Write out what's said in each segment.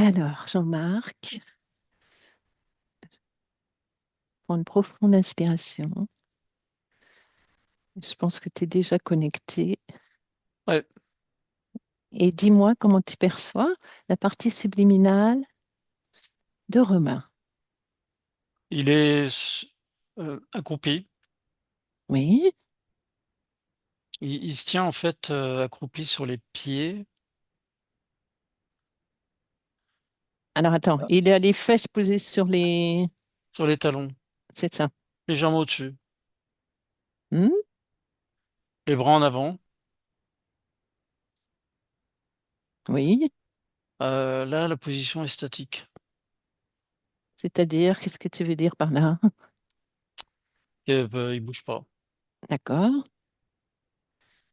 Alors, Jean-Marc, prends une profonde inspiration. Je pense que tu es déjà connecté. Ouais, Et dis-moi comment tu perçois la partie subliminale de Romain. il est accroupi. Oui. Il se tient en fait accroupi sur les pieds, Alors, attends, il a les fesses posées sur les... sur les talons, C'est ça. légèrement au-dessus, Hmm. les bras en avant. Oui. Là, la position est statique. C'est-à-dire, qu'est-ce que tu veux dire par là? Et, il bouge pas. D'accord.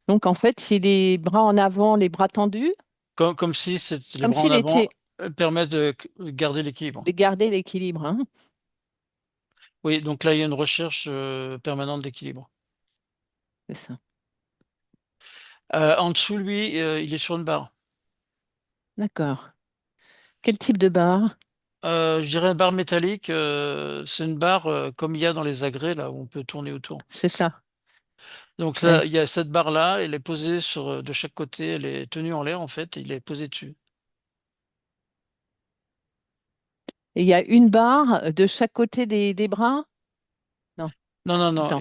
Donc, en fait, c'est les bras en avant, les bras tendus, Comme si les comme bras en s'il avant était permettent de garder l'équilibre. de garder l'équilibre, hein. Oui, donc là, il y a une recherche permanente d'équilibre. C'est ça. En dessous, lui, il est sur une barre. D'accord. Quel type de barre? Je dirais une barre métallique. C'est une barre comme il y a dans les agrès, là, où on peut tourner autour. C'est ça. Donc Ouais. là, il y a cette barre-là, elle est posée de chaque côté, elle est tenue en l'air en fait, et il est posé dessus. Et il y a une barre de chaque côté des bras? Non. Non, non, non, Attends.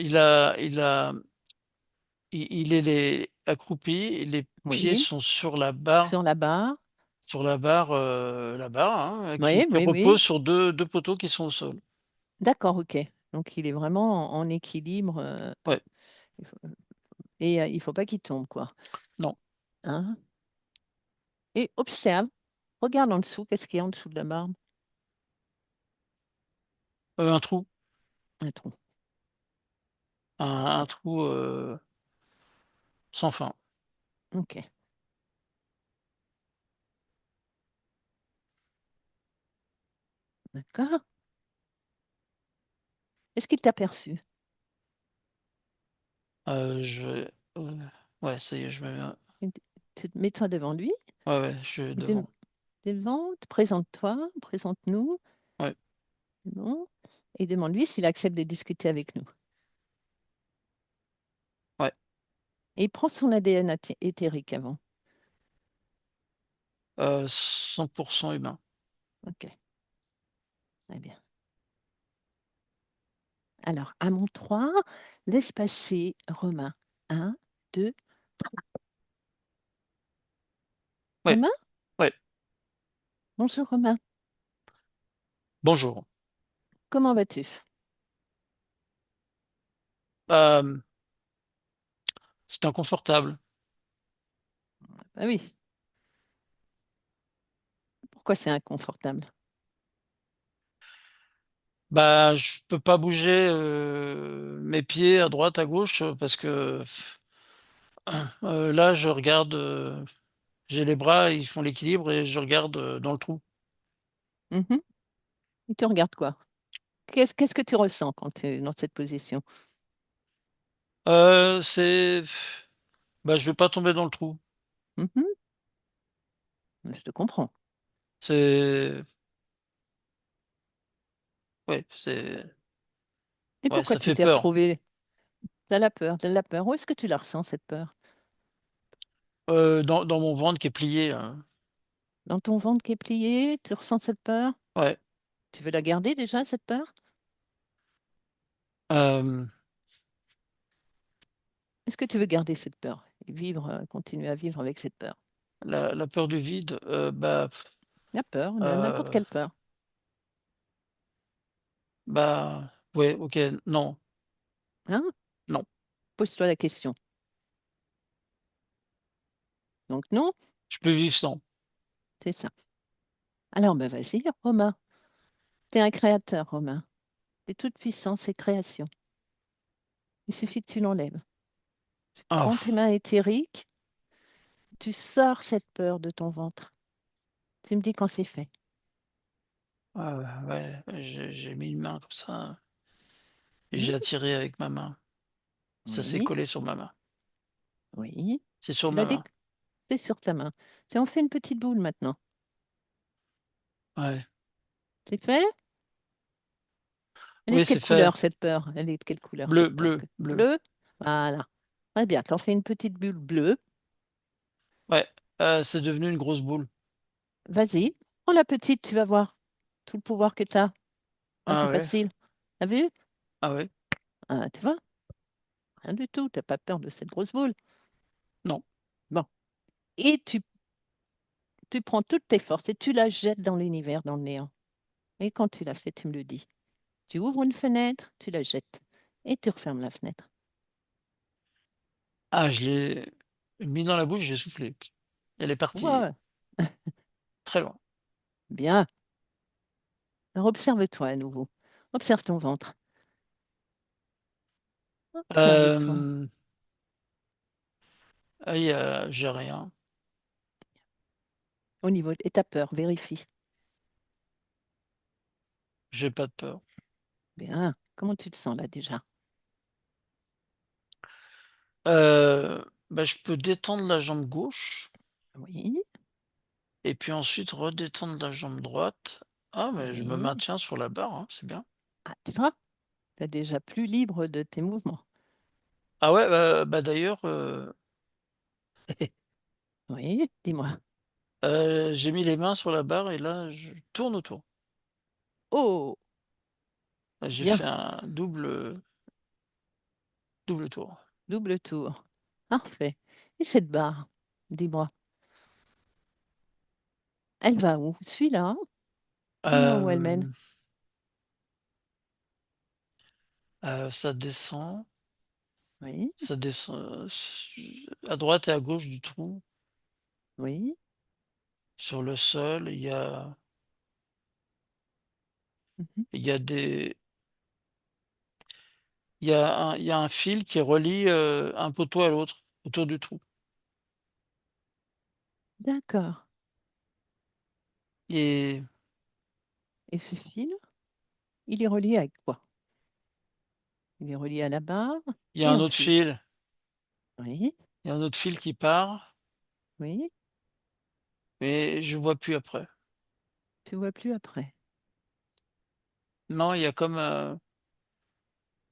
il est accroupi, et les pieds Oui. sont Sur la barre. sur la barre, hein, Oui, qui oui, repose oui. sur deux poteaux qui sont au sol. D'accord, ok. Donc il est vraiment en équilibre Ouais, il faut- et il faut pas qu'il tombe, quoi. non, Hein? Et observe, regarde en dessous, qu'est-ce qu'il y a en dessous de la barbe? un trou, Un trou. un trou sans fin. Ok, d'accord. Est-ce qu'il t'a perçu? Je vais, ouais, ça y est, je me mets, Et mets-toi devant lui. ouais, ouais, je suis Et devant. devant, présente-toi, présente-nous. Ouais, Bon. Et demande-lui s'il accepte de discuter avec nous. ouais, Et prends son ADN éthérique avant. 100% humain. Ok, très bien. Alors, à mon 3, laisse passer Romain. Un, 2. Ouais, Romain? ouais. Bonjour Romain. Bonjour. Comment vas-tu? Euh, c'est inconfortable. Ah oui, pourquoi c'est inconfortable? Bah, je peux pas bouger mes pieds à droite, à gauche, parce que là, je regarde, j'ai les bras, ils font l'équilibre et je regarde dans le trou. Mhm. Il te regarde quoi? Qu'est-ce que tu ressens quand tu es dans cette position? C'est, bah, je vais pas tomber dans le trou. Mhm. Je te comprends. C'est, ouais, Et ouais, pourquoi ça tu fait t'es peur. retrouvé? T'as la peur, t'as la peur. Où est-ce que tu la ressens, cette peur? Dans mon ventre qui est plié, hein. Dans ton ventre qui est plié, tu ressens cette peur? Ouais. Tu veux la garder déjà, cette peur? Euh, Est-ce que tu veux garder cette peur et vivre, continuer à vivre avec cette peur? la peur du vide, La peur, n'importe euh, quelle peur. ouais, ok, non, Hein? non. Pose-toi la question. Donc non, Je peux vivre sans. c'est ça. Alors, ben vas-y, Romain. Tu es un créateur, Romain. Tu es toute puissance et création. Il suffit que tu l'enlèves. Tu prends tes Ah, mains éthériques, tu sors cette peur de ton ventre. Tu me dis quand c'est fait. ouais, j'ai mis une main comme ça et Hmm. j'ai attiré avec ma main. Ça s'est Oui, collé sur ma main. oui. C'est sur Tu ma l'as main. déposé sur ta main. Tu en fais une petite boule maintenant. Ouais. C'est fait? Elle est de Oui, quelle c'est fait. couleur cette peur? Elle est de quelle couleur Bleu, cette peur? bleu, bleu. Bleu? Voilà. Très bien. Tu en fais une petite bulle bleue. Ouais. C'est devenu une grosse boule. Vas-y. Prends la petite, tu vas voir tout le pouvoir que tu as. Ah, Ah c'est ouais. facile. T'as vu? Ah ouais. Ah, tu vois? Rien du tout. T'as pas peur de cette grosse boule. Non. Bon. Et tu prends toutes tes forces et tu la jettes dans l'univers, dans le néant. Et quand tu l'as fait, tu me le dis. Tu ouvres une fenêtre, tu la jettes et tu refermes la fenêtre. Ah, je l'ai mis dans la bouche, j'ai soufflé. Elle est partie Ouais, très loin. bien. Alors observe-toi à nouveau. Observe ton ventre. Observe-toi. Euh, j'ai rien. Au niveau et ta peur, vérifie. J'ai pas de peur. Bien. Comment tu te sens là déjà? Bah, je peux détendre la jambe gauche Oui, et puis ensuite redétendre la jambe droite. Ah, mais je me oui. maintiens sur la barre, hein, c'est bien. Ah, tu vois, tu es déjà plus libre de tes mouvements. Ah ouais, bah, d'ailleurs, Oui, dis-moi. j'ai mis les mains sur la barre et là, je tourne autour. Oh, J'ai bien. fait un double tour. Double tour. Parfait. Et cette barre, dis-moi, elle va où? Suis-là. Dis-moi où elle mène. Euh, Ça descend, Oui, ça descend à droite et à gauche du trou. oui. Sur le sol, Mhm. il y a des, il y a un fil qui relie un poteau à l'autre autour du trou. D'accord. Et Et ce fil, il est relié avec quoi? Il est relié à la barre. il y a Et un autre ensuite, fil, oui, il y a un autre fil qui part, oui, mais je vois plus après. tu vois plus après. Non, il y a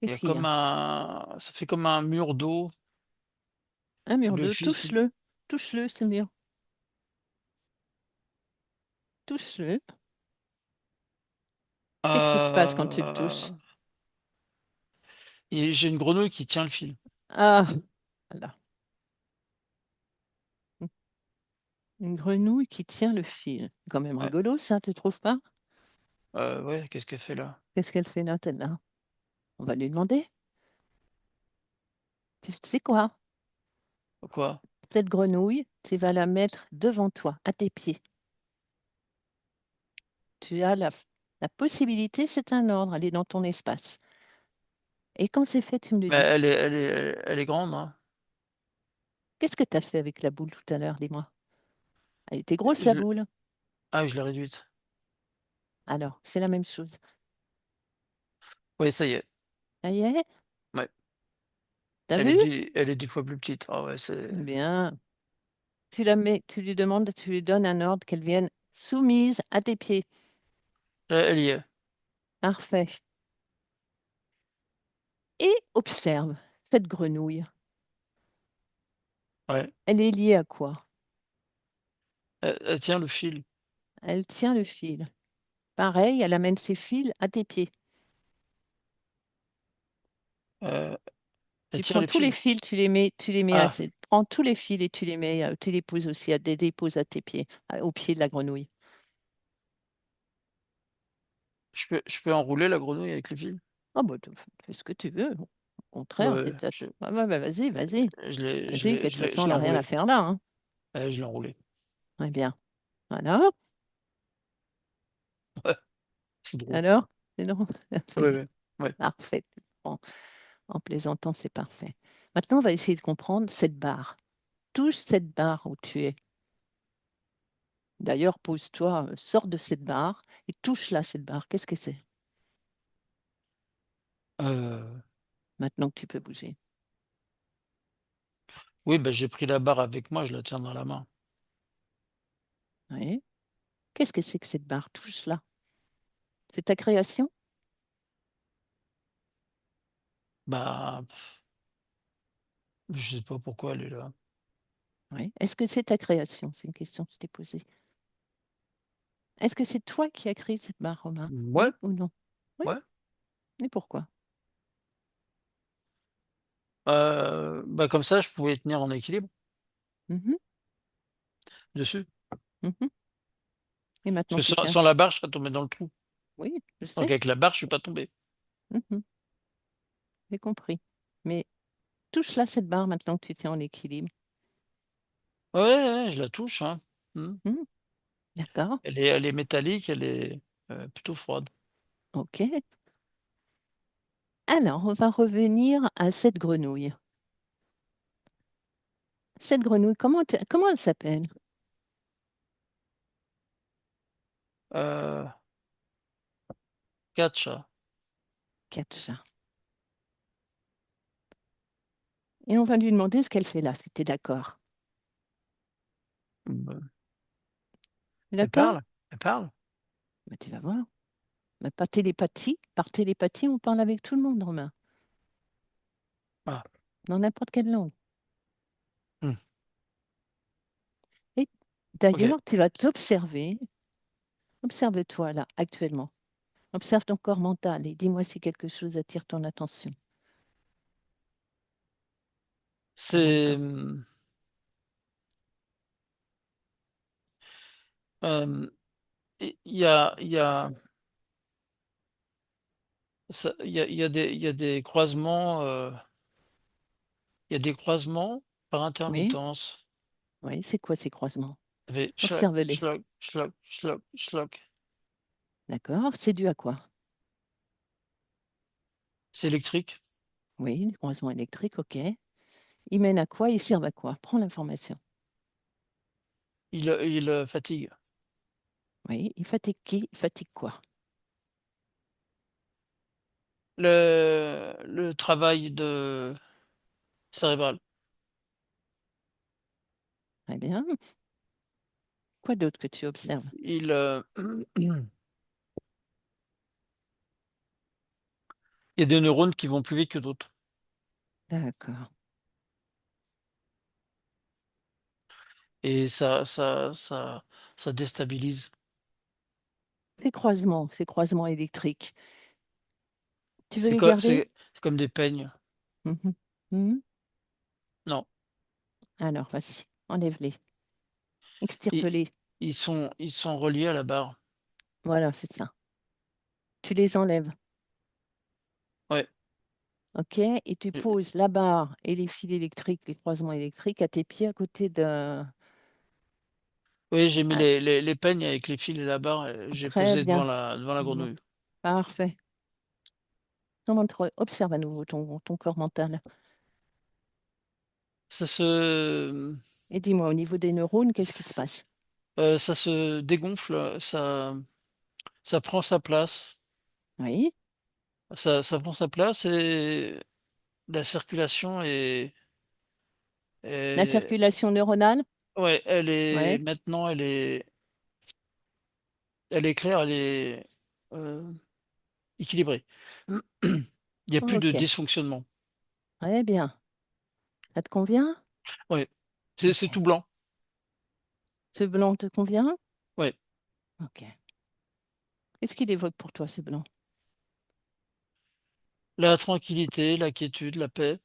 Qu'est-ce qu'il y comme a? ça fait comme un mur d'eau Un où mur le d'eau, fil, touche-le. Touche-le, ce mur. Touche-le. Qu'est-ce qui se passe quand tu le touches? euh, et j'ai une grenouille qui tient le fil. Ah, voilà. Une grenouille qui tient le fil. Quand même Ouais, rigolo, ça, tu trouves pas? ouais, qu'est-ce qu'elle fait là? Qu'est-ce qu'elle fait là, celle-là? On va lui demander. Tu sais quoi? Quoi? Cette grenouille, tu vas la mettre devant toi, à tes pieds. Tu as la possibilité, c'est un ordre, elle est dans ton espace. Et quand c'est fait, tu me le Mais dis. elle est grande, hein. Qu'est-ce que tu as fait avec la boule tout à l'heure, dis-moi? Elle était grosse, la boule. Ah oui, je l'ai réduite. Alors, c'est la même chose. Oui, ça y est. Ça y est? Ouais. T'as vu? Elle est 10 fois plus petite. Ah ouais, c'est. Bien. Tu la mets, tu lui demandes, tu lui donnes un ordre qu'elle vienne soumise à tes pieds. Elle y est. Parfait. Et observe cette grenouille. Ouais. Elle est liée à quoi? Elle tient le fil. Elle tient le fil. Pareil, elle amène ses fils à tes pieds. Euh, Elle Tu tient prends les tous les fils. fils, tu les mets Ah, prends tous les fils et tu les mets, tu les poses aussi, déposes à tes pieds, au pied de la grenouille. je peux enrouler la grenouille avec les fils. Oh, bah, tu fais ce que tu veux. Au Ouais, contraire, ouais, c'est ah, ouais, bah, vas-y, vas-y. Vas-y, que de toute façon, je on l'ai n'a rien à enroulé. faire là, hein. Ouais, je l'ai enroulé. Très bien. Alors, Ouais, c'est drôle. alors, c'est non, Ouais, c'est ouais. Ouais. parfait. En plaisantant, c'est parfait. Maintenant, on va essayer de comprendre cette barre. Touche cette barre où tu es. D'ailleurs, pose-toi, sors de cette barre et touche-la, cette barre. Qu'est-ce que c'est? Euh, Maintenant que tu peux bouger. Oui, bah, j'ai pris la barre avec moi, je la tiens dans la main. Oui. Qu'est-ce que c'est que cette barre? Touche-là. C'est ta création? Bah, je sais pas pourquoi elle est là. Oui. Est-ce que c'est ta création? C'est une question que je t'ai posée. Est-ce que c'est toi qui as créé cette barre, Romain? Ouais, Oui ou non? Oui. ouais. Et pourquoi? Bah comme ça, je pouvais tenir en équilibre Mhm, dessus. mhm. Et maintenant, Parce tu que sans, tiens. sans la barre, je serais tombé dans le trou. Oui, je Donc sais. avec la barre, je suis pas tombé. Mhm, j'ai compris. Mais touche-là, cette barre, maintenant que tu tiens en équilibre. Ouais, ouais, ouais, je la touche, hein. Hmm. Mhm, d'accord. Elle est métallique, elle est plutôt froide. OK. Alors, on va revenir à cette grenouille. Cette grenouille, comment elle s'appelle? Euh, Catch. Katja. Et on va lui demander ce qu'elle fait là, si tu es d'accord. Tu es Elle d'accord? parle? Elle parle? Bah, tu vas voir. Bah, par télépathie, on parle avec tout le monde, Romain, Ah. dans n'importe quelle langue. Hmm. Et Ok. d'ailleurs, tu vas t'observer. Observe-toi là, actuellement. Observe ton corps mental et dis-moi si quelque chose attire ton attention en même C'est temps. il y a il y a des croisements il y a des croisements par Oui, intermittence. oui, c'est quoi ces croisements? Ça fait schlock, Observe-les. schlock, schlock, schlock, schlock. D'accord? C'est dû à quoi? C'est électrique. Oui, des croisements électriques, ok. Ils mènent à quoi? Ils servent à quoi? Prends l'information. Il fatigue. Oui, ils fatiguent qui? Ils fatiguent quoi? Le travail de cérébral. Très bien. Quoi d'autre que tu observes? Il il y a des neurones qui vont plus vite que d'autres D'accord. et ça déstabilise. Ces croisements électriques, tu veux les garder? C'est comme des peignes. Mhm. Mhm. Non, Alors, vas-y, enlève-les, ils, extirpe-les. ils sont reliés à la barre. Voilà, c'est ça. Tu les enlèves, Ouais. ok? Et tu poses la barre et les fils électriques, les croisements électriques à tes pieds à côté de... Oui, j'ai mis Ah, les peignes avec les fils et la barre, j'ai très posé bien. devant la Bon, grenouille. parfait. Observe à nouveau ton corps mental. Ça se, Et dis-moi, au niveau des neurones, qu'est-ce qui se passe? Ça se dégonfle, ça prend sa place. Oui, Ça prend sa place et la circulation la est, circulation neuronale? ouais, Oui, elle est claire, elle est euh, équilibrée. Il n'y a plus de ok, dysfonctionnement. très bien. Ça te convient? Ouais, Ok. c'est tout blanc. Ce blanc te convient? Ouais, Ok. Qu'est-ce qu'il évoque pour toi, ce blanc? la tranquillité, la quiétude, la paix,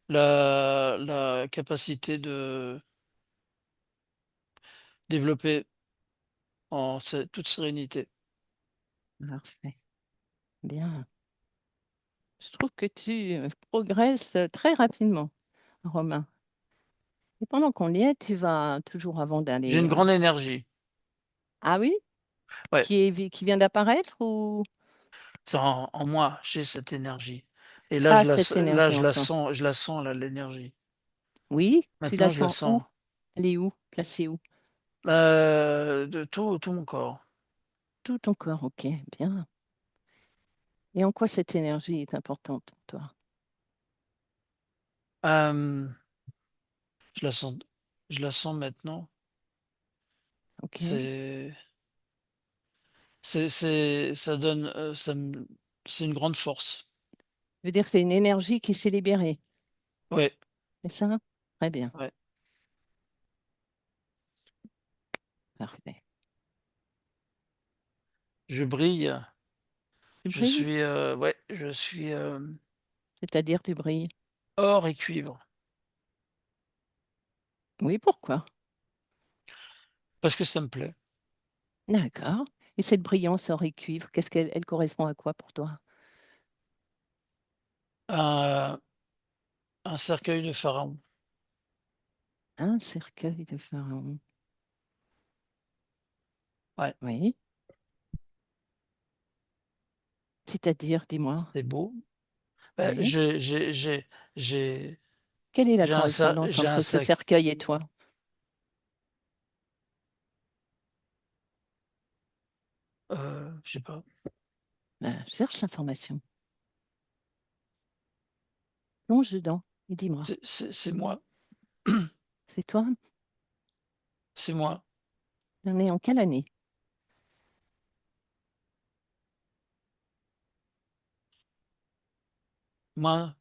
la capacité de développer toute sérénité. Parfait. Bien. Je trouve que tu progresses très rapidement, Romain. Et pendant qu'on y est, tu vas toujours avant J'ai d'aller. une grande énergie. Ah oui? Ouais, Qui vient d'apparaître ou c'est en moi, j'ai cette énergie. Et pas cette là, énergie en toi? je la sens, là, l'énergie. Oui, tu la Maintenant, je la sens où? sens. Elle est où? Placée où? De tout mon corps. Tout ton corps, ok, bien. Et en quoi cette énergie est importante pour toi? Euh, je la sens, je la sens maintenant. Ok. C'est, ça donne, c'est une grande force. Je veux dire que c'est une énergie qui s'est libérée. Ouais, C'est ça? Très bien. ouais. Parfait. Je brille. Tu Je brilles? suis, ouais, je suis C'est-à-dire tu brilles? or et cuivre. Oui, pourquoi? Parce que ça me plaît. D'accord. Et cette brillance or et cuivre, qu'est-ce qu'elle elle correspond à quoi pour toi? Un, un cercueil de pharaon. Un cercueil de pharaon. Ouais, Oui. C'est-à-dire, dis-moi. c'est beau. Oui. J'ai, Quelle est la j'ai correspondance un entre ce sac. cercueil et toi? Je sais pas. Ben, cherche l'information. Plonge dedans et dis-moi. C'est moi. C'est toi? C'est moi. On est en quelle année? Moi,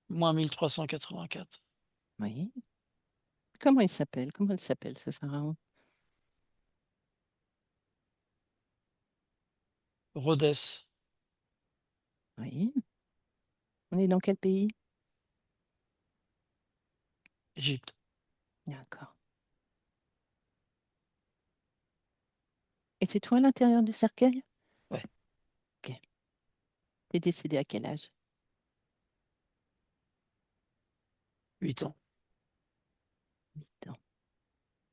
moi 1384. Oui. Comment il s'appelle? Comment il s'appelle ce pharaon? Rhodès, Oui. On est dans quel pays? Égypte. D'accord. Et c'est toi à l'intérieur du cercueil? Ouais, Ok. T'es décédé à quel âge? 8 ans. 8 ans.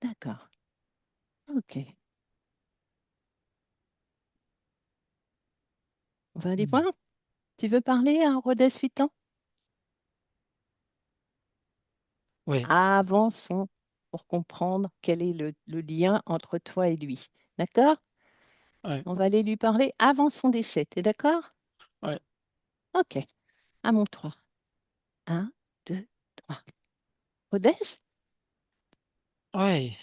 D'accord. Ok. On va aller Hmm. voir. Tu veux parler à Rodez 8 ans? Ouais, Avançons pour comprendre quel est le lien entre toi et lui. D'accord? ouais, On va aller lui parler avant son décès. T'es d'accord? ouais, Ok. À mon 3. Un, 2, 3. Rodez? ouais.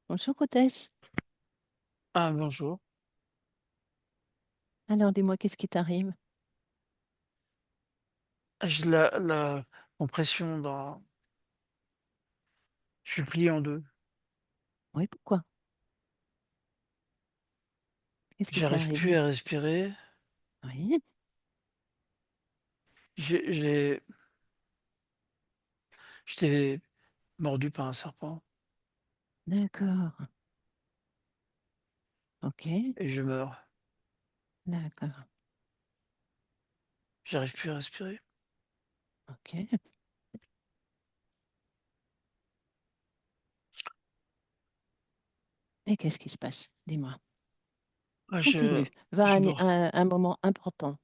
Bonjour Rodez. Ah, bonjour. Alors dis-moi, qu'est-ce qui t'arrive? J'ai la compression dans. Je suis plié en deux. Oui, pourquoi? Qu'est-ce qui t'est J'arrive arrivé? plus à respirer. Oui, J'ai, j'étais mordu par un serpent d'accord. Ok, et je meurs. d'accord. J'arrive plus à respirer. Ok. Et qu'est-ce qui se passe? Dis-moi. Ah, Continue. Va à je me, un moment important.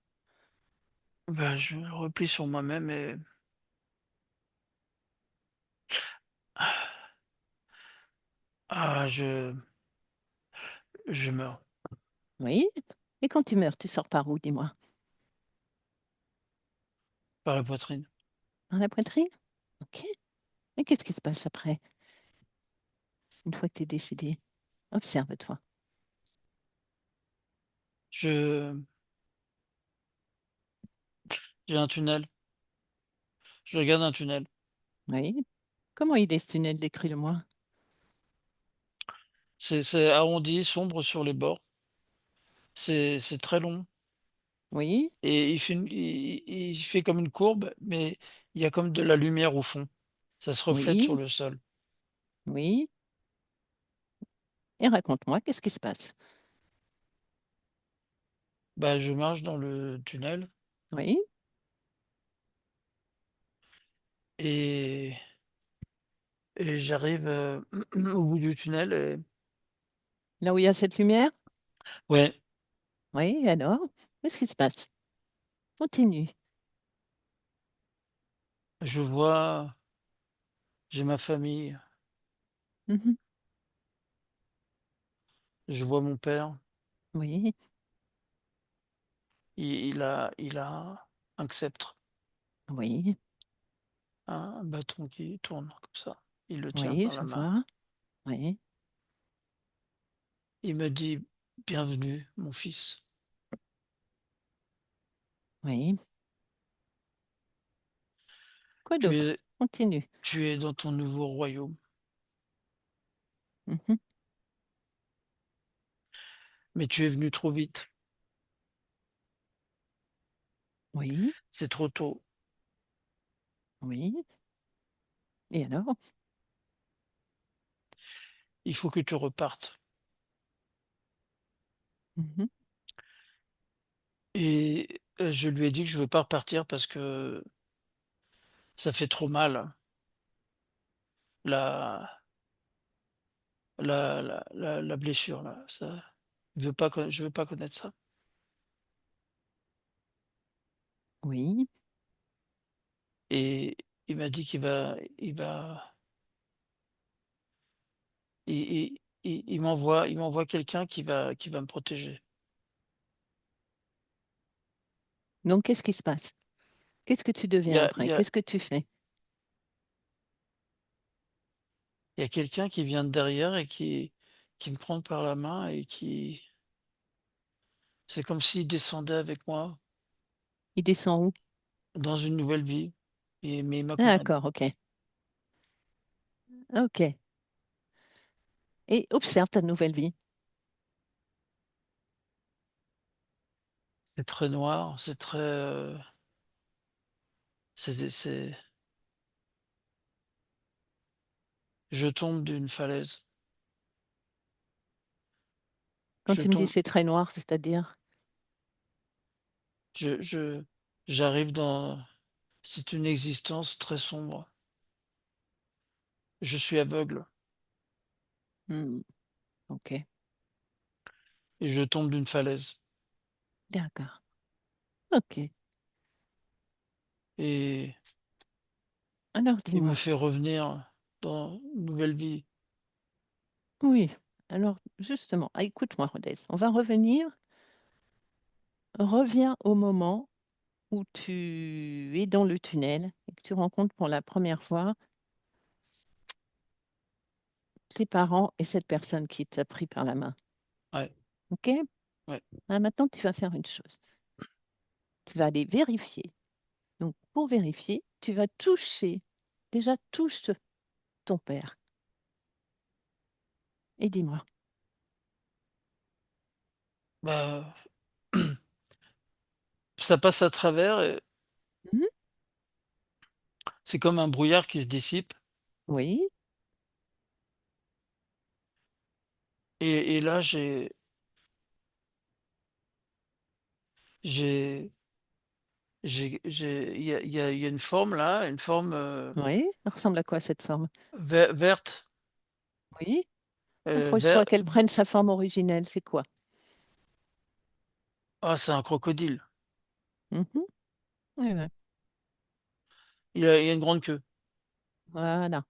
je me replie sur moi-même et ah, je meurs Oui. Et quand tu meurs, tu sors par où? Dis-moi. par la poitrine. Dans la poitrine? Ok. Et qu'est-ce qui se passe après, une fois que tu es décédé? Observe-toi. Je, j'ai un tunnel. Je regarde un tunnel. Oui. Comment il est ce tunnel? Décris-le-moi. C'est arrondi, sombre sur les bords. C'est très long Oui, et il fait comme une courbe, mais il y a comme de la lumière au fond. Ça se reflète sur oui, le sol. oui. Et raconte-moi, qu'est-ce qui se passe? Bah, je marche dans le tunnel Oui, et, et j'arrive au bout du tunnel et là où il y a cette lumière? ouais, Oui, alors, qu'est-ce qui se passe? Continue. je vois, j'ai ma famille, Mhm. je vois mon père. Oui, Il a un sceptre, oui, un bâton qui tourne comme ça. Il le tient oui, dans la je main. vois. Oui. Il me dit, bienvenue, mon fils. Oui. Quoi Tu d'autre? es, Continue. tu es dans ton nouveau royaume. Mhm. Mais tu es venu trop vite. Oui, C'est trop tôt. oui. Et alors? Il faut que tu repartes. Mhm. Et je lui ai dit que je veux pas repartir parce que ça fait trop mal. La, la blessure, là. Ça, je veux pas connaître ça. Oui. Et il m'a dit il m'envoie quelqu'un qui va me protéger. Donc, qu'est-ce qui se passe? Qu'est-ce que tu Il y deviens a, il après? y a, Qu'est-ce que tu fais? il y a quelqu'un qui vient de derrière et qui me prend par la main et c'est comme s'il descendait avec moi Il descend où? dans une nouvelle vie. Mais il m'accompagne. D'accord, ok. Ok. Et observe ta nouvelle vie. C'est très noir, c'est très, c'est je tombe d'une falaise. Quand Je tu me dis tombe c'est très noir, c'est-à-dire, je j'arrive dans c'est une existence très sombre. Je suis aveugle hmm, ok, et je tombe d'une falaise d'accord, ok. et Alors il me dis-moi, fait revenir dans une nouvelle vie. oui, alors justement, écoute-moi, Rodez, on va reviens au moment où tu es dans le tunnel et que tu rencontres pour la première fois tes parents et cette personne qui t'a pris par la main, Ouais, ok? ouais. Ah, maintenant, tu vas faire une chose, tu vas aller vérifier. Donc, pour vérifier, tu vas toucher, déjà touche ton père et dis-moi. Bah, ça passe à travers et Mhm. c'est comme un brouillard qui se dissipe Oui, et là j'ai il y a une forme là, une forme, oui, ça ressemble à quoi cette forme? verte, Oui. Pour vert histoire qu'elle prenne sa forme originelle, c'est quoi? ah, c'est un crocodile. Mhm. Ouais, ouais. Il a une grande queue Voilà.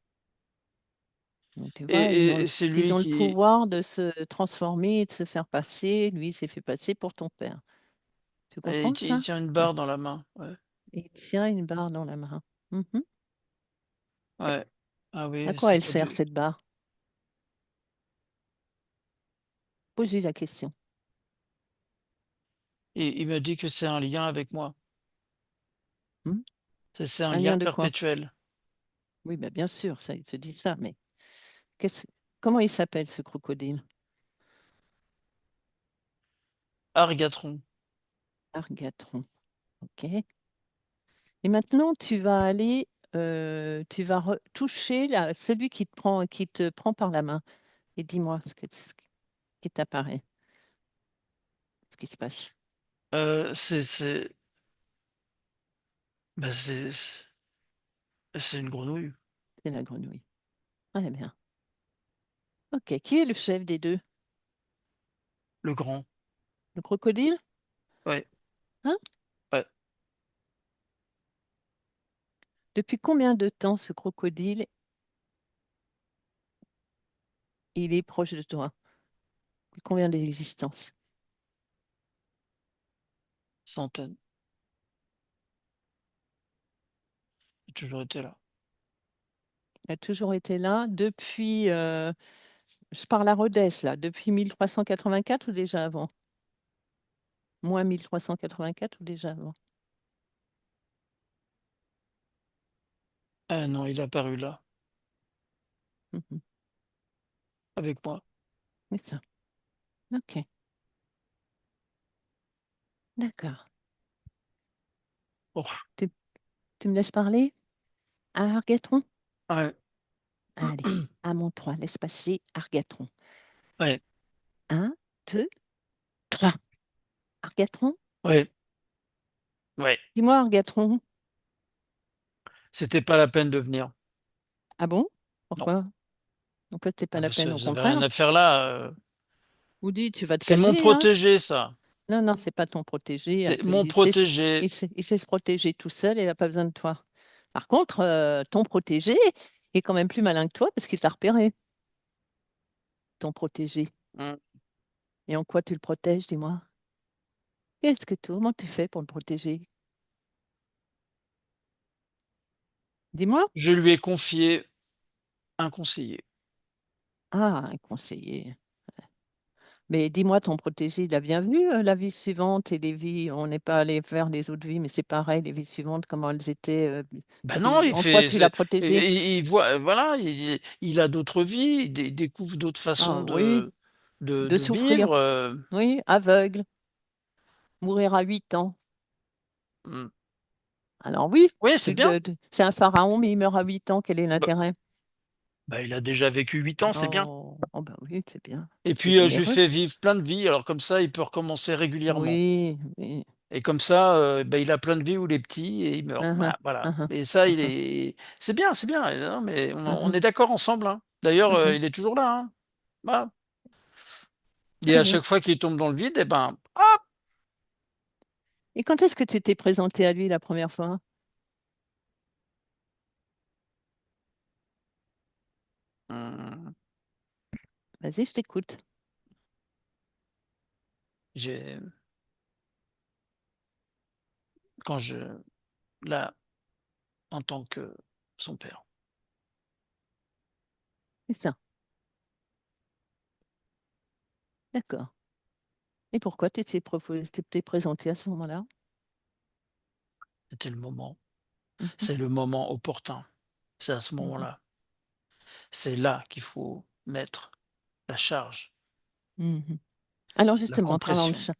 Donc, tu vois, et c'est ils lui ont le qui pouvoir de se transformer et de se faire passer. Lui, il s'est fait passer pour ton père. Tu et comprends il ça? tient une Ouais. barre dans la main, ouais, Et il tient une barre dans la main. Mhm. ouais. Ah À oui, quoi c'est elle pas sert du cette barre? Pose-lui la question. il me dit que c'est un lien avec moi. Hmm. C'est un Un lien lien de quoi? perpétuel. Oui, bah, bien sûr, ça, il te dit ça, mais qu'est-ce- comment il s'appelle ce crocodile? Argatron, Argatron. OK. Et maintenant, tu vas aller, tu vas toucher celui qui te prend par la main. Et dis-moi ce qui t'apparaît, ce qui se passe. c'est bah, c'est une grenouille, C'est la grenouille. Très bien. OK. Qui est le chef des deux? le grand. Le crocodile? Ouais, Hein? ouais. Depuis combien de temps ce crocodile, il est proche de toi? Depuis combien d'existences? Centaines. J'ai toujours été là. Il a toujours été là depuis. Je parle à Rodez, là, depuis 1384 ou déjà avant? Moins 1384 ou déjà avant? Ah non, il est apparu là, Mhm. avec moi. C'est ça. Ok, d'accord. Oh, Tu, tu me laisses parler? À Argatron? ouais, Allez, à mon 3, laisse passer Argatron. ouais, Un, deux, trois. Argatron? ouais, ouais. Dis-moi, Argatron. C'était pas la peine de venir. Ah bon? Non, Pourquoi? Pourquoi c'est pas ah, la parce que peine, au vous avez rien contraire? à faire là. Ou dis, tu vas te C'est mon calmer, hein? protégé, ça. Non, non, c'est pas ton protégé. C'est mon Il sait, protégé. il sait se protéger tout seul et il n'a pas besoin de toi. Par contre, ton protégé est quand même plus malin que toi parce qu'il t'a repéré, ton protégé. Hmm. Et en quoi tu le protèges, dis-moi? Comment tu fais pour le protéger? Dis-moi. Je lui ai confié un conseiller. Ah, un conseiller. Mais dis-moi, ton protégé, il a bien vu la vie suivante et les vies. On n'est pas allé faire les autres vies, mais c'est pareil, les vies suivantes, comment elles étaient. Ben non, il En quoi fait, tu l'as protégé? il voit, voilà, il a d'autres vies, il découvre d'autres façons Ah oui, de de souffrir. vivre. Oui, aveugle, mourir à 8 ans. Hmm. Alors oui, Oui, c'est bien. c'est un pharaon, mais il meurt à 8 ans. Quel est Bah, l'intérêt? bah, il a déjà vécu 8 ans, c'est bien. Oh, oh ben oui, c'est bien. Et C'est puis, je lui généreux. fais vivre plein de vies, alors comme ça, il peut recommencer régulièrement. Oui, oui. Et comme ça, bah, il a plein de vies où il est petit et il meurt. Uhum, Bah, voilà. uhum, Et ça, uhum, c'est bien, c'est bien. Non, mais on uhum, est d'accord ensemble, hein. D'ailleurs, uhum. il est toujours là, hein. Voilà. Et Très à bien. chaque fois qu'il tombe dans le vide, eh ben, ah, Et quand est-ce que tu t'es présenté à lui la première fois? hum, Vas-y, je t'écoute. j'ai, quand je, là, en tant que son père, C'est ça. D'accord. Et pourquoi tu t'es présenté à ce moment-là? c'était le moment. Mhm, C'est le moment opportun. C'est à ce mhm, moment-là. C'est là qu'il faut mettre la charge, mhm. Alors la justement, parlant de compression,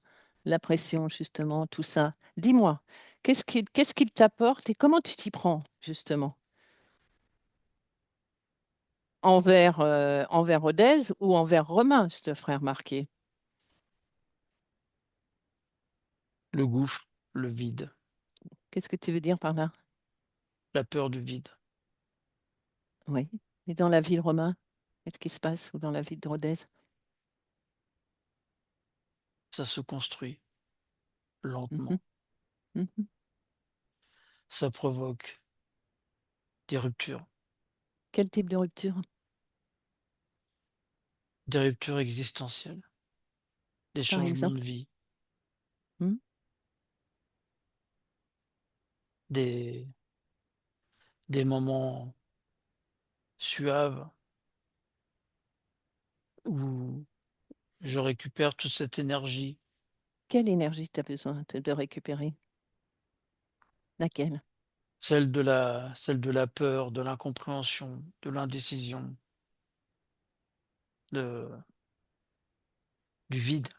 la pression, justement, tout ça, dis-moi, qu'est-ce qu'il t'apporte et comment tu t'y prends, justement, envers Rodez ou envers Romain, je te ferai remarquer. le gouffre, le vide, Qu'est-ce que tu veux dire par là? la peur du vide. Oui. Et dans la vie de Romain, qu'est-ce qui se passe? Ou dans la vie de Rodez? Ça se construit Mhm, lentement. mhm. Ça provoque Quel type de rupture? des ruptures existentielles, des Par changements de exemple? vie, Hmm. des, des moments suaves où je récupère toute cette énergie, Quelle énergie tu as besoin de récupérer? Laquelle? celle de la peur, de l'incompréhension, de l'indécision, de, du vide,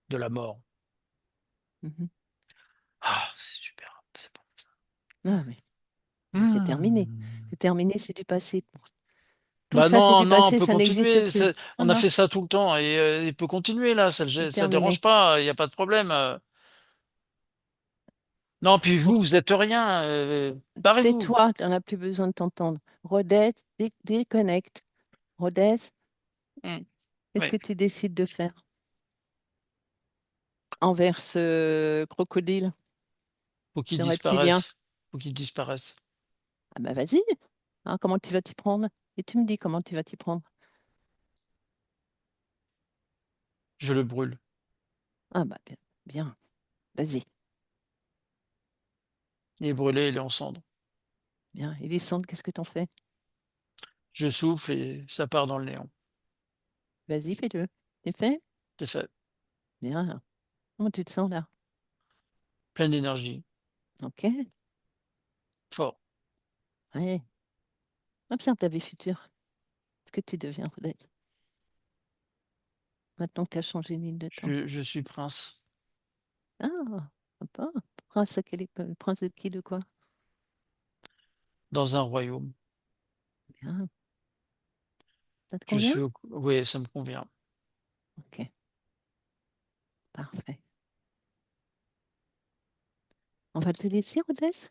de la mort. Mhm. Ah, c'est super, c'est bon ça. Ah, mais c'est terminé. Hmm. C'est terminé, c'est du passé. Tout Bah ça, c'est non, du non, on passé, peut ça n'existe continuer. plus. Non, On a non, fait ça tout le temps et il peut continuer là, c'est ça dérange terminé. pas, il n'y a pas de problème. Non, puis Bon, vous êtes rien. Barrez-vous. tais-toi, tu n'en as plus besoin de t'entendre. Rodez, déconnecte. Rodez, Hmm. qu'est-ce Oui, que tu décides de faire envers ce crocodile, faut qu'il ce reptilien? disparaisse. Faut qu'il disparaisse. Ah bah vas-y, hein, comment tu vas t'y prendre? Et tu me dis comment tu vas t'y prendre. Je le brûle. Ah bah bien, bien, vas-y, Il est brûlé, il est en cendres. bien. Et les cendres, qu'est-ce que t'en fais? Je souffle et ça part dans le néant. Vas-y, fais-le. C'est fait? C'est fait. Bien. Comment tu te sens là? Plein d'énergie. Ok. Fort. Ouais. Observe ta vie future. Ce que tu deviens peut-être. Maintenant que tu as changé de ligne de temps. Je suis prince Ah, sympa. Prince à quelle époque? Prince de qui, de quoi? dans un royaume. Bien. Ça te Je convient? suis Oui, ça me convient. Ok, parfait. On va te laisser, Odès.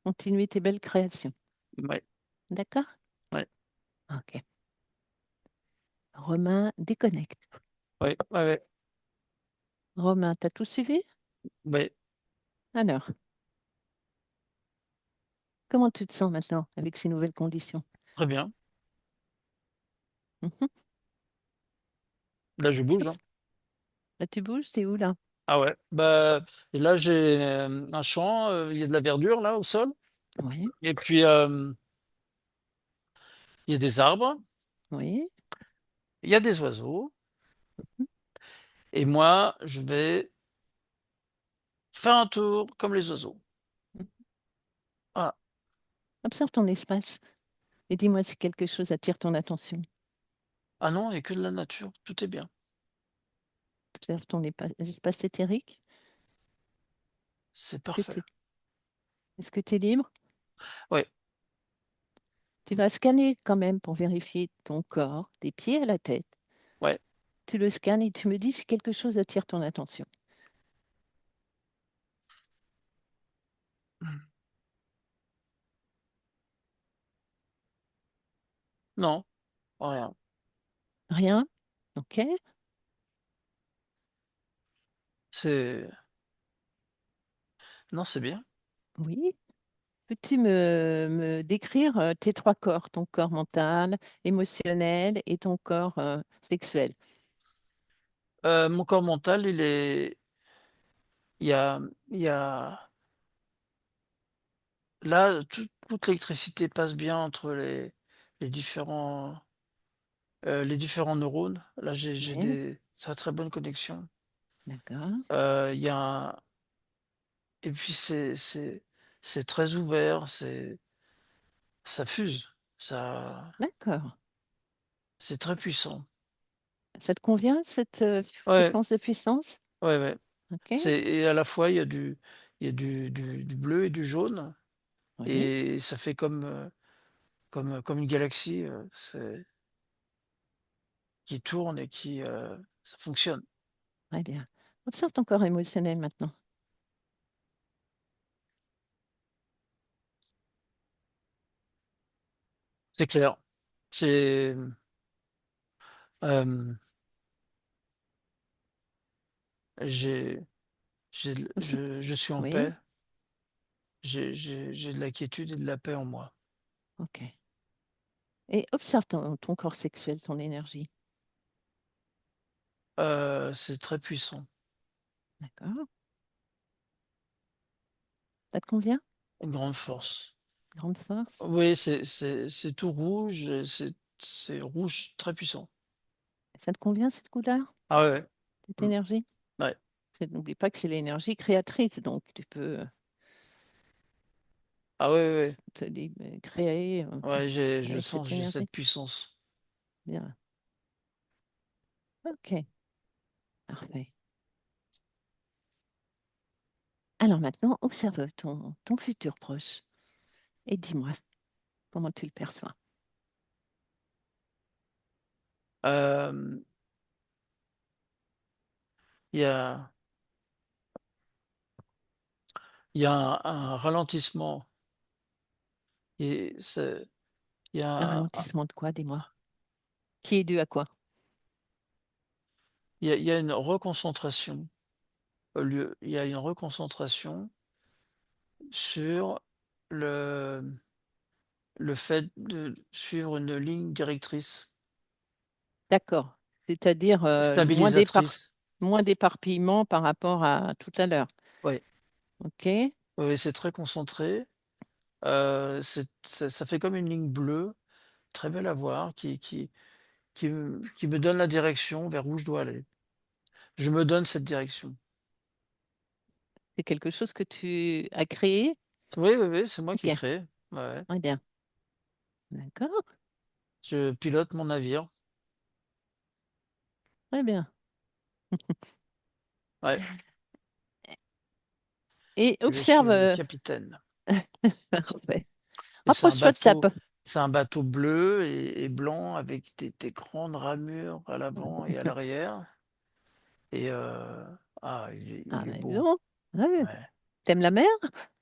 Continue tes belles créations. Ouais, D'accord? ouais, Ok. Romain, déconnecte. ouais, ouais, ouais. Romain, t'as tout suivi? Ouais, Alors, comment tu te sens maintenant avec ces nouvelles conditions? très bien. Mhm. Là, je bouge, Hop, hein. là, tu bouges, t'es où là? Ah ouais. Bah, et là, j'ai un champ, il y a de la verdure là au sol. Oui, Et puis, il y a des arbres, oui. il y a des oiseaux. Mhm. Et moi, je vais faire un tour comme les oiseaux. Ah, Observe ton espace et dis-moi si quelque chose attire ton attention. ah non, il n'y a que de la nature. Tout est bien. Observe ton espace éthérique. C'est Est-ce que parfait. tu es libre? Ouais, Tu vas scanner quand même pour vérifier ton corps, des pieds à la tête. ouais. Tu le scannes et tu me dis si quelque chose attire ton attention. Non, rien. Rien? Ok. C'est Non, c'est bien. Oui. Peux-tu me décrire tes trois corps, ton corps mental, émotionnel et ton corps sexuel? Mon corps mental, il y a, il y a là, toute l'électricité passe bien entre les différents, les différents neurones. Là, j'ai Oui, des très très bonne connexion. d'accord. Il y a et puis c'est très ouvert, ça fuse, D'accord. c'est très puissant. Ça te convient, cette Ouais, fréquence de puissance? ouais, ouais. Ok. Et à la fois, il y a du bleu et du jaune, Oui, et ça fait comme une galaxie, qui tourne et ça fonctionne. très bien. Observe ton corps émotionnel maintenant. C'est clair. C'est, hem, j'ai Observe- je suis en Oui, paix, j'ai de la quiétude et de la paix en moi. ok. Et observe ton corps sexuel, ton énergie. C'est très puissant, D'accord. Ça te convient? une grande force. Grande force. Oui, c'est tout rouge, et c'est rouge très puissant. Ça te convient, cette couleur, Ah ouais, ouais. cette Mmh. énergie? Ouais. N'oublie pas que c'est l'énergie créatrice, donc tu peux Ah ouais, ouais, ouais. créer Ouais, je avec sens, cette j'ai énergie. cette puissance. Bien. Ok, parfait. Alors maintenant, observe ton futur proche et dis-moi comment tu le perçois. Hem, il y a il y a un ralentissement, et il y Un a ralentissement de quoi, dis-moi? Qui est dû à quoi? il y a une reconcentration, il y a une reconcentration sur le le fait de suivre une ligne directrice, D'accord. C'est-à-dire stabilisatrice. moins d'éparpillement par rapport à tout à l'heure. Ouais, OK? ouais, c'est très concentré, Ça fait comme une ligne bleue, très belle à voir, qui me donne la direction vers où je dois aller. Je me donne cette direction. C'est quelque chose que tu as créé? Oui, oui, oui, c'est moi qui ai OK, créé. Ouais, ouais. très bien. D'accord, Je pilote mon navire. très bien. Ouais, Et et je suis observe, le capitaine. parfait. Et Rapproche-toi de ta pe c'est un bateau bleu et blanc avec des grandes ramures à l'avant et à l'arrière et ah il est bah, dis beau. donc. Ouais. Ouais. Tu la mer?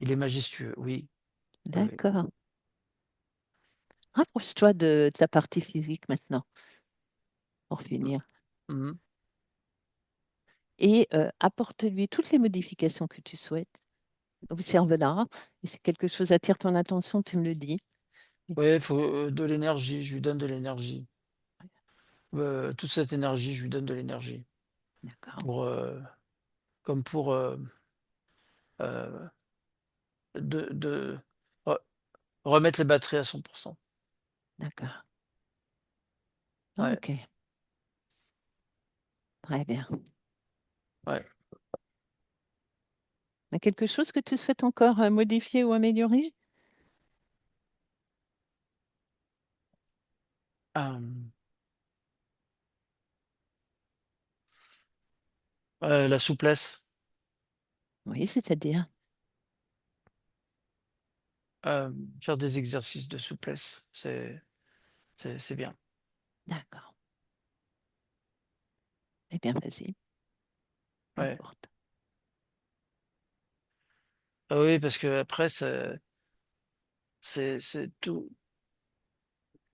Il est majestueux, oui. Oui, oui. D'accord. Rapproche-toi de ta partie physique maintenant, pour Mmh. finir Mmh. et apporte-lui toutes les modifications que tu souhaites. Observe-la et si quelque chose attire ton attention, tu me le dis. Ouais, il faut, de l'énergie, je lui donne de l'énergie. Toute cette énergie, je lui donne de l'énergie D'accord, pour, comme pour, heu, de re remettre les batteries à 100. d'accord. Ouais, OK, très bien. ouais. Il y a quelque chose que tu souhaites encore, modifier ou améliorer? Hem, la souplesse, Oui, c'est-à-dire? faire des exercices de souplesse, c'est bien. D'accord. Eh bien, vas-y, Ouais. qu'importe. Ah oui, parce qu'après c'est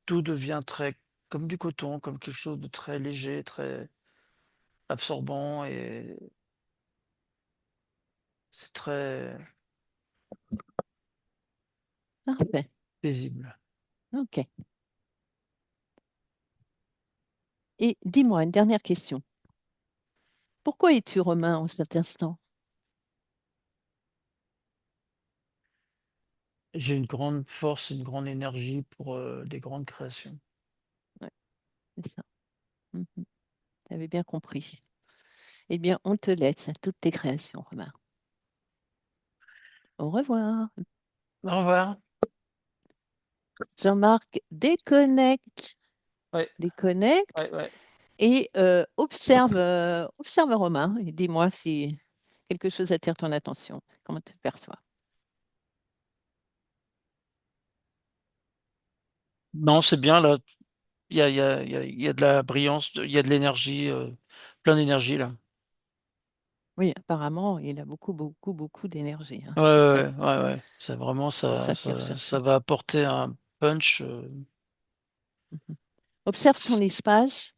tout devient très comme du coton, comme quelque chose de très léger, très absorbant et c'est très Parfait. paisible. OK et dis-moi une dernière question. Pourquoi es-tu Romain en cet instant? J'ai une grande force, une grande énergie pour, des grandes créations. Ouais, c'est ça. Mmh mh. Tu avais bien compris. Eh bien, on te laisse à toutes tes créations, Romain. Au revoir. Au revoir. Jean-Marc déconnecte, Ouais, déconnecte ouais, ouais. et observe Romain et dis-moi si quelque chose attire ton attention. Comment tu le perçois? Non, c'est bien là, il y a de la brillance, il y a de l'énergie, plein d'énergie là. Oui, apparemment, il a beaucoup, beaucoup, beaucoup d'énergie, hein. Ouais, ouais, ouais, ouais, ouais. C'est vraiment C'est ça ça qui est ça recherché. va apporter un punch, Mmh. Observe son espace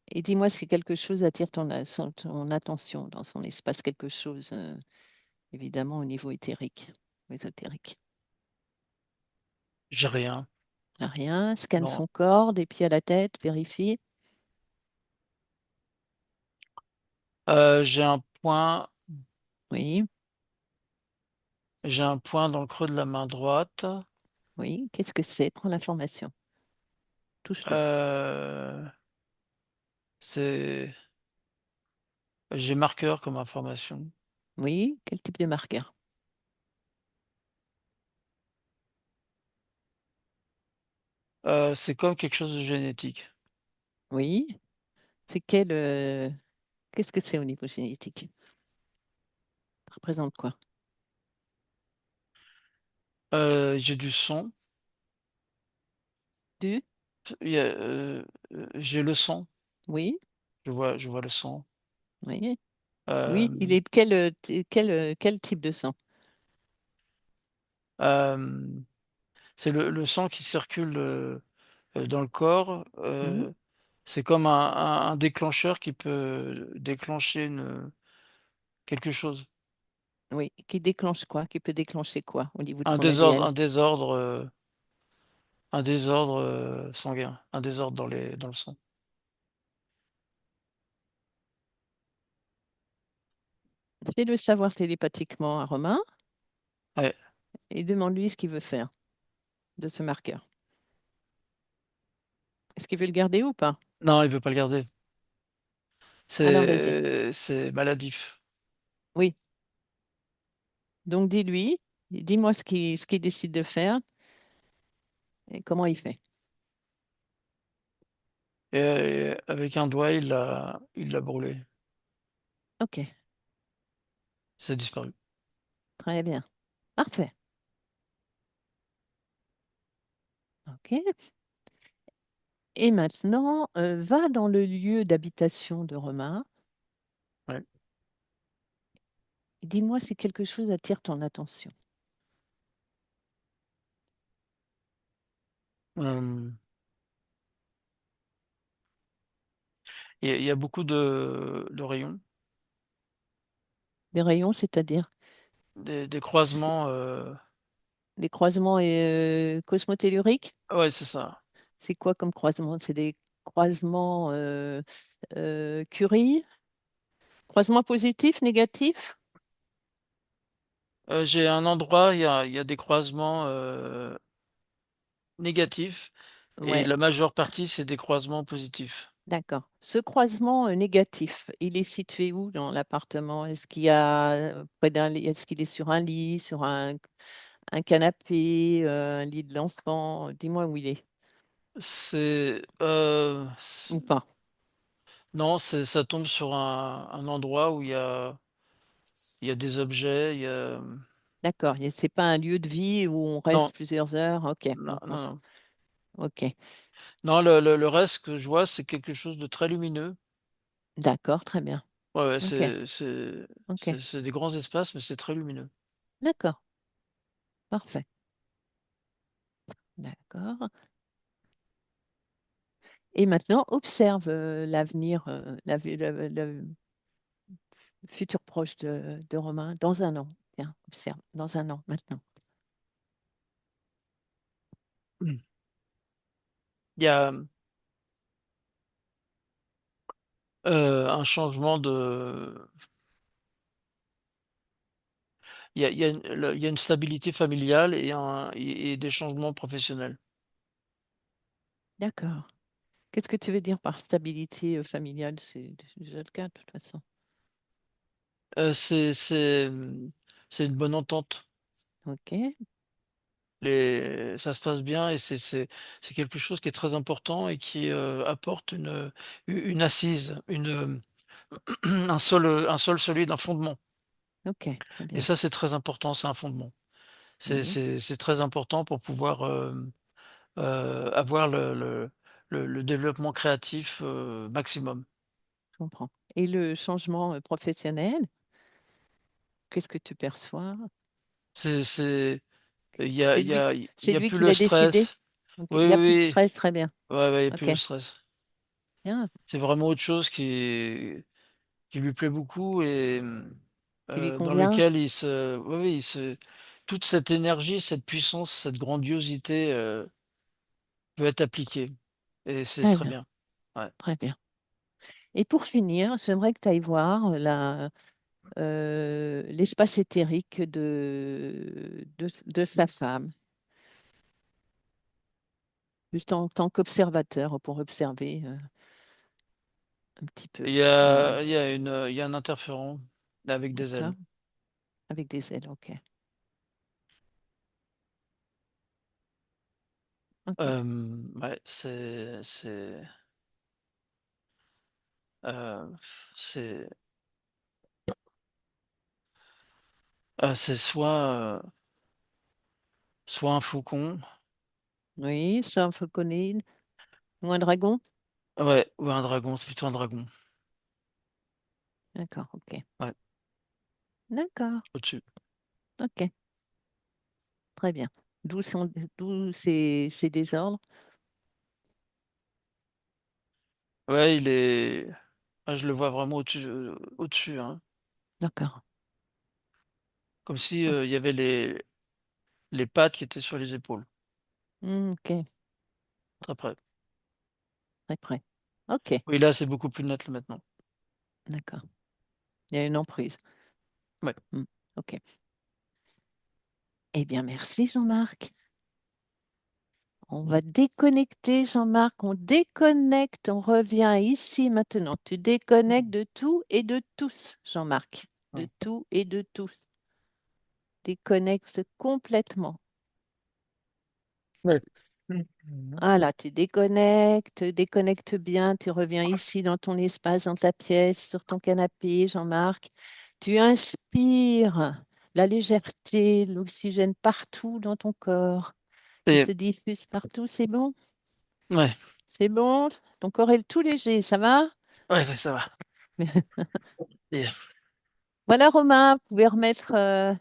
et dis-moi si quelque chose attire ton attention dans son espace, quelque chose, évidemment au niveau éthérique ou ésotérique. j'ai rien. Rien, scanne Non. son corps des pieds à la tête, vérifie. J'ai un point Oui, j'ai un point dans le creux de la main droite, oui, qu'est-ce que c'est? Prends l'information, touche-le. heu, c'est j'ai marqueur comme information. Oui, quel type de marqueur? C'est comme quelque chose de génétique. Oui, c'est qu'est-ce que c'est au niveau génétique? Ça représente quoi? J'ai du son, Du? il y a, j'ai le son, Oui, je vois le son. oui, oui, il Hem, est de quel type de sang? hem, c'est le sang qui circule, dans le corps, Mmh. c'est comme un déclencheur qui peut déclencher quelque chose. Oui, qui déclenche quoi? Qui peut déclencher quoi au niveau de Un son désordre ADN? un désordre, un désordre, sanguin, un désordre dans le sang. Fais-le savoir télépathiquement à Romain Ouais, et demande-lui ce qu'il veut faire de ce marqueur. Est-ce qu'il veut le garder ou pas? Non, il veut pas le garder. Alors vas-y. C'est maladif. Oui. Donc dis-lui, dis-moi ce qu'il décide de faire et comment il fait. Et avec un doigt, il l'a brûlé. Ok, Ça a disparu. très bien. Parfait. Ok. Et maintenant, va dans le lieu d'habitation de Romain. Ouais. Et dis-moi si quelque chose attire ton attention. Euh, il y a beaucoup de rayons, Des rayons, c'est-à-dire des croisements. des croisements cosmotelluriques? Ouais, c'est ça. C'est quoi comme croisement? C'est des croisements Curie? Croisements positifs, négatifs? J'ai un endroit, il y a des croisements négatifs et Ouais, la majeure partie, c'est des croisements positifs. d'accord. Ce croisement négatif, il est situé où dans l'appartement? Est-ce qu'il y a près d'un lit? Est-ce qu'il est sur un lit, sur un canapé, un lit de l'enfant? Dis-moi où il est ou pas. Non, ça tombe sur un endroit où il y a des objets, D'accord. C'est pas un lieu de vie où on reste non, plusieurs heures. Ok. non, Donc non, non. ok. Non, le reste que je vois, c'est quelque chose de très lumineux. D'accord, très bien. Ouais, ouais, Ok. Ok. c'est des grands espaces, mais c'est très lumineux. D'accord. Parfait. D'accord. Et maintenant, observe l'avenir, le futur proche de Romain dans un an. Tiens, observe, dans un an, maintenant. Mm. Il y a un changement de... il y a une stabilité familiale et des changements professionnels. D'accord. Qu'est-ce que tu veux dire par stabilité familiale? C'est déjà le cas, de toute façon. C'est une bonne entente. OK, Ça se passe bien et c'est quelque chose qui est très important et qui apporte une assise, un sol solide, un fondement. OK, très Et bien. ça, c'est très important, c'est un fondement. Oui, C'est très important pour pouvoir avoir le développement créatif maximum. je comprends. Et le changement professionnel, qu'est-ce que tu perçois? C'est, c'est, C'est il y lui, a, il c'est y a lui plus qui le l'a décidé? stress. OK, il Oui, n'y a plus de oui, stress, très bien. oui. Ouais, ouais, il y a plus OK, le stress. bien, C'est vraiment autre chose qui lui plaît beaucoup et qui lui dans convient? lequel oui, oui, toute cette énergie, cette puissance, cette grandiosité peut être appliquée et c'est Très très bien, bien. Ouais. très bien. Et pour finir, j'aimerais que tu ailles voir l'espace éthérique de sa femme, juste en tant qu'observateur, pour observer un petit peu. Il y a un interférent avec des D'accord? ailes. Avec des ailes, ok. Ok. Ouais, euh, c'est, c'est soit un faucon, Oui, ça, un fauconnide ou un dragon? ouais, ou un dragon, c'est plutôt un dragon. D'accord, ok. Ouais, D'accord, au-dessus. ok. Très bien. D'où ces désordres? Ouais, je le vois vraiment au-dessus, hein. D'accord. Comme si Ok. il y avait les pattes qui étaient sur les épaules, Ok, très près. très près. Ok, Oui, là, c'est beaucoup plus net là, maintenant. d'accord. Il y a une emprise. Ouais. Hmm, ok. Eh bien, merci Jean-Marc. On va déconnecter, Jean-Marc. On déconnecte. On revient ici maintenant. Tu déconnectes de tout et de tous, Jean-Marc. De Ouais. tout et de tous. Déconnecte complètement. Ouais. Mhm. Ah là, tu déconnectes, déconnecte bien. Tu reviens ici dans ton espace, dans ta pièce, sur ton canapé, Jean-Marc. Tu inspires la légèreté, l'oxygène partout dans ton corps. Il Et, se diffuse partout. C'est bon? ouais, C'est bon? Ton corps est tout léger, ça va? ouais, ça va. Et, Voilà, Romain, vous pouvez remettre